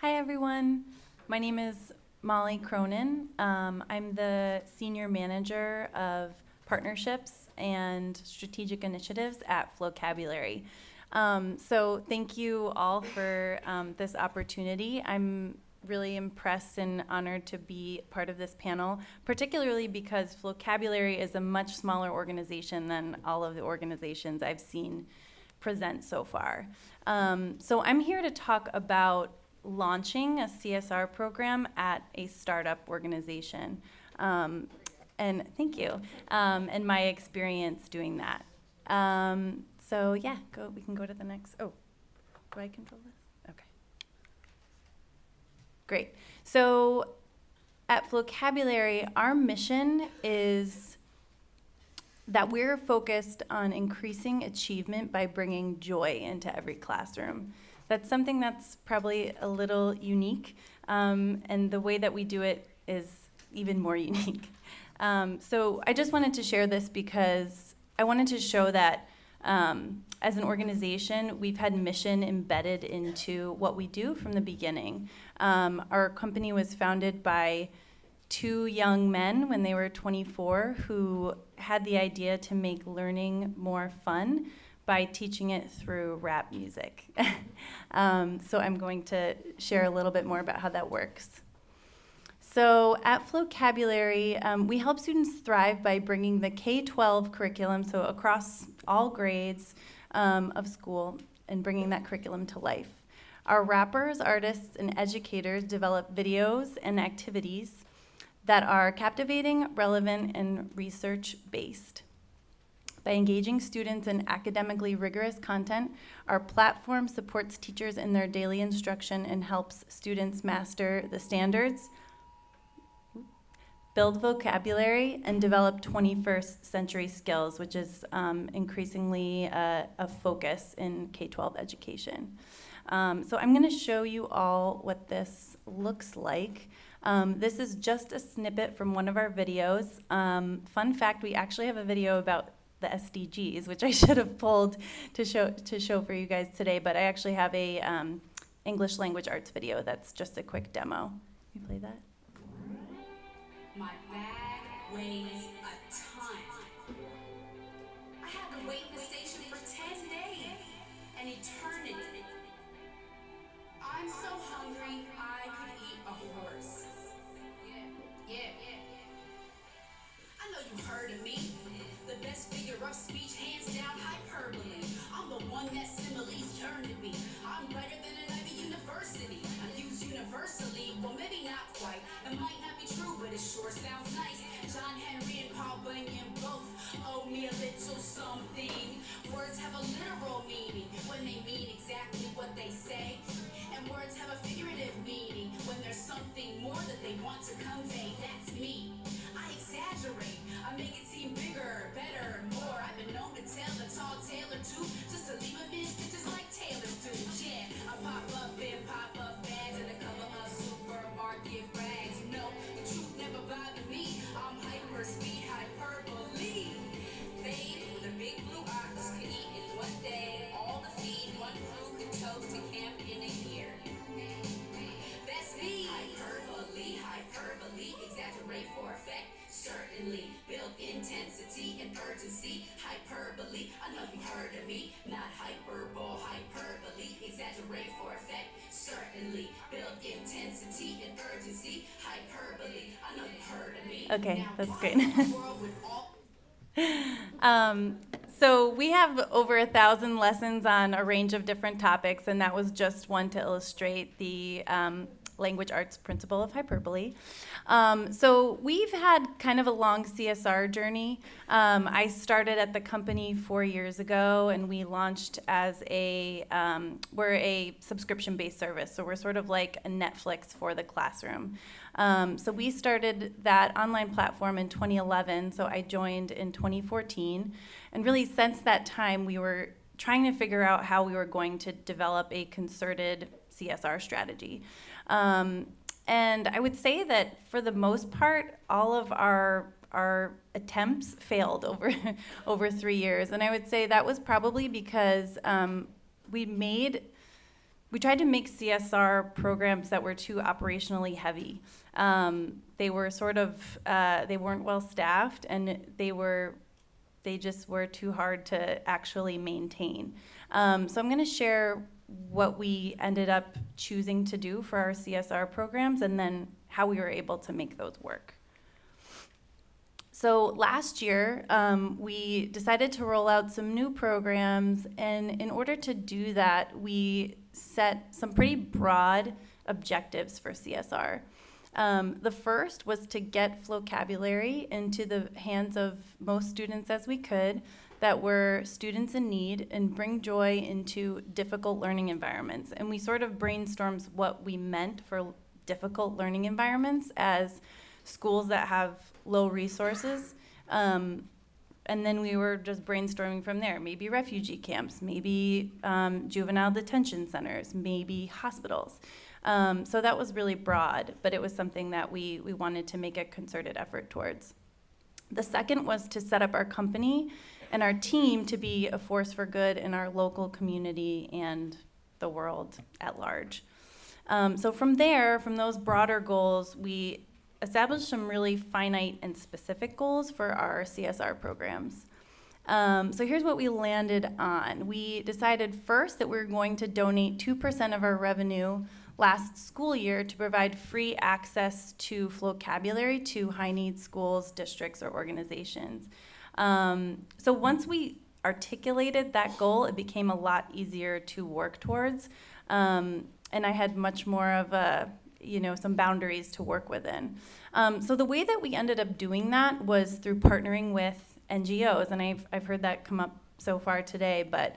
Hi, everyone. My name is Molly Cronin. I'm the Senior Manager of Partnerships and Strategic Initiatives at Flocabulary. So thank you all for this opportunity. I'm really impressed and honored to be part of this panel, particularly because Flocabulary is a much smaller organization than all of the organizations I've seen present so far. So I'm here to talk about launching a CSR program at a startup organization. And thank you, and my experience doing that. So yeah, we can go to the next. Oh, do I control this? Okay. Great. So at Flocabulary, our mission is that we're focused on increasing achievement by bringing joy into every classroom. That's something that's probably a little unique, and the way that we do it is even more unique. So I just wanted to share this because I wanted to show that as an organization, we've had mission embedded into what we do from the beginning. Our company was founded by two young men when they were 24 who had the idea to make learning more fun by teaching it through rap music. So I'm going to share a little bit more about how that works. So at Flocabulary, we help students thrive by bringing the K-12 curriculum, so across all grades of school, and bringing that curriculum to life. Our rappers, artists, and educators develop videos and activities that are captivating, relevant, and research-based. By engaging students in academically rigorous content, our platform supports teachers in their daily instruction and helps students master the standards, build vocabulary, and develop 21st century skills, which is increasingly a focus in K-12 education. So I'm going to show you all what this looks like. This is just a snippet from one of our videos. Fun fact, we actually have a video about the SDGs, which I should have pulled to show for you guys today, but I actually have a English language arts video that's just a quick demo. Can you play that? My bag weighs a ton. I had to wait in the station for 10 days, an eternity. I'm so hungry, I could eat a horse. Yeah. I know you've heard of me. The best figure of speech, hands down hyperbole. I'm the one that similes yearn to be. I'm brighter than an Ivy University. I'm used universally, well maybe not quite. It might not be true, but it sure sounds nice. John Henry and Paul Bunyan both owe me a little something. Words have a literal meaning when they mean exactly what they say. And words have a figurative meaning when there's something more that they want to convey. That's me. I exaggerate. I make it seem bigger, better, more. I've been known to tell a tall tale or two, just to leave them in stitches like tailors do. Yeah, I pop up in pop-up bags and a cover of supermarket rags. No, the truth never bothered me. I'm hyper speed, hyperbole. Babe with a big blue ox can eat in one day. All the feed one crew can toast to camp in a year. That's me. Hyperbole, exaggerate for effect. Certainly, build intensity and urgency. Hyperbole, I know you heard of me. Not hyperbole, exaggerate for effect. Certainly, build intensity and urgency. Hyperbole, I know you heard of me. Okay, now, that's why great. in the world would all So we have over 1,000 lessons on a range of different topics, and that was just one to illustrate the language arts principle of hyperbole. So we've had kind of a long CSR journey. I started at the company 4 years ago, and we launched as we're a subscription-based service, so we're sort of like a Netflix for the classroom. So we started that online platform in 2011, so I joined in 2014. And really since that time, we were trying to figure out how we were going to develop a concerted CSR strategy. And I would say that for the most part, all of our attempts failed over 3 years. And I would say that was probably because we made we tried to make CSR programs that were too operationally heavy. They were sort of, they weren't well staffed, and they just were too hard to actually maintain. So I'm going to share what we ended up choosing to do for our CSR programs and then how we were able to make those work. So last year, we decided to roll out some new programs, and in order to do that, we set some pretty broad objectives for CSR. The first was to get Flocabulary into the hands of most students as we could that were students in need and bring joy into difficult learning environments. And we sort of brainstormed what we meant for difficult learning environments as schools that have low resources. And then we were just brainstorming from there. Maybe refugee camps, maybe juvenile detention centers, maybe hospitals. So that was really broad, but it was something that we wanted to make a concerted effort towards. The second was to set up our company and our team to be a force for good in our local community and the world at large. So from there, from those broader goals, we established some really finite and specific goals for our CSR programs. So here's what we landed on. We decided first that we were going to donate 2% of our revenue last school year to provide free access to Flocabulary to high-need schools, districts, or organizations. So once we articulated that goal, it became a lot easier to work towards, and I had much more of some boundaries to work within. So the way that we ended up doing that was through partnering with NGOs, and I've heard that come up so far today, but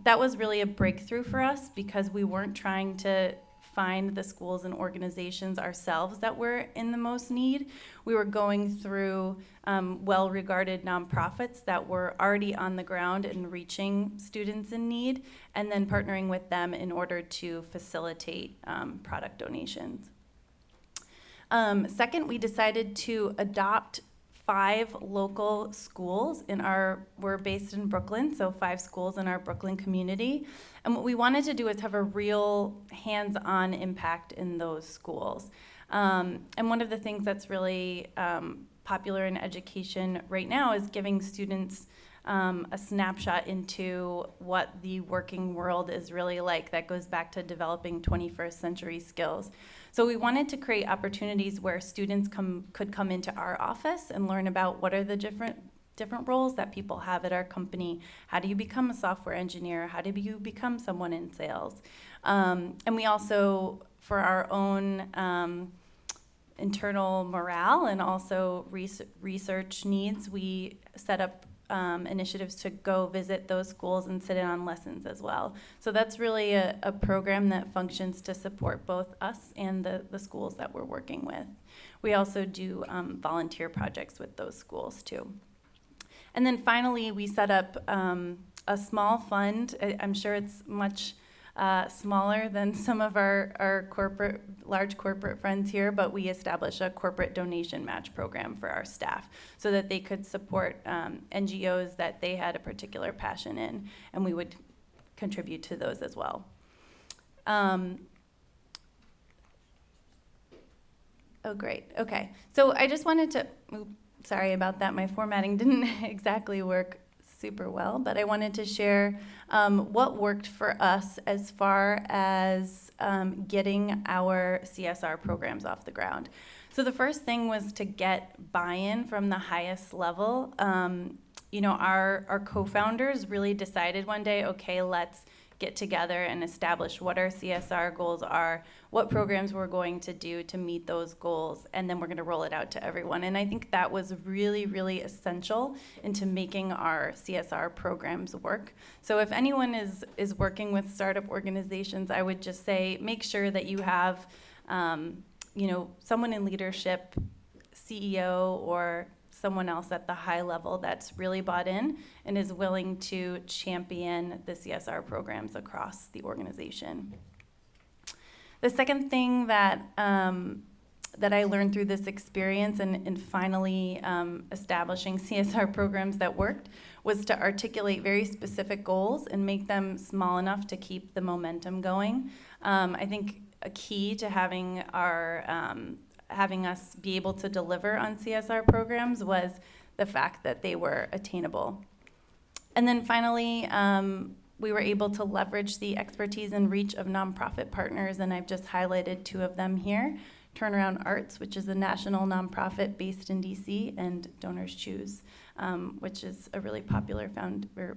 that was really a breakthrough for us because we weren't trying to find the schools and organizations ourselves that were in the most need. We were going through well-regarded nonprofits that were already on the ground and reaching students in need, and then partnering with them in order to facilitate product donations. Second, we decided to adopt 5 local schools we're based in Brooklyn, so 5 schools in our Brooklyn community. And what we wanted to do is have a real hands-on impact in those schools. And one of the things that's really popular in education right now is giving students a snapshot into what the working world is really like. That goes back to developing 21st century skills. So we wanted to create opportunities where students could come into our office and learn about what are the different roles that people have at our company. How do you become a software engineer? How do you become someone in sales? And we also, for our own internal morale and also research needs, we set up initiatives to go visit those schools and sit in on lessons as well. So that's really a program that functions to support both us and the schools that we're working with. We also do volunteer projects with those schools too. And then finally, we set up a small fund. I'm sure it's much smaller than some of our large corporate friends here, but we established a corporate donation match program for our staff so that they could support NGOs that they had a particular passion in, and we would contribute to those as well. Oh, great. Okay. So I just wanted to, sorry about that. My formatting didn't exactly work super well, but I wanted to share what worked for us as far as getting our CSR programs off the ground. So the first thing was to get buy-in from the highest level. Our co-founders really decided one day, okay, let's get together and establish what our CSR goals are, what programs we're going to do to meet those goals, and then we're going to roll it out to everyone. And I think that was really, really essential into making our CSR programs work. So if anyone is working with startup organizations, I would just say make sure that you have someone in leadership, CEO, or someone else at the high level that's really bought in and is willing to champion the CSR programs across the organization. The second thing that that I learned through this experience and finally establishing CSR programs that worked was to articulate very specific goals and make them small enough to keep the momentum going. I think a key to having having us be able to deliver on CSR programs was the fact that they were attainable. And then finally, we were able to leverage the expertise and reach of nonprofit partners, and I've just highlighted two of them here. Turnaround Arts, which is a national nonprofit based in DC, and Donors Choose, which is a really popular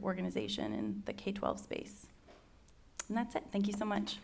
organization in the K-12 space. And that's it. Thank you so much.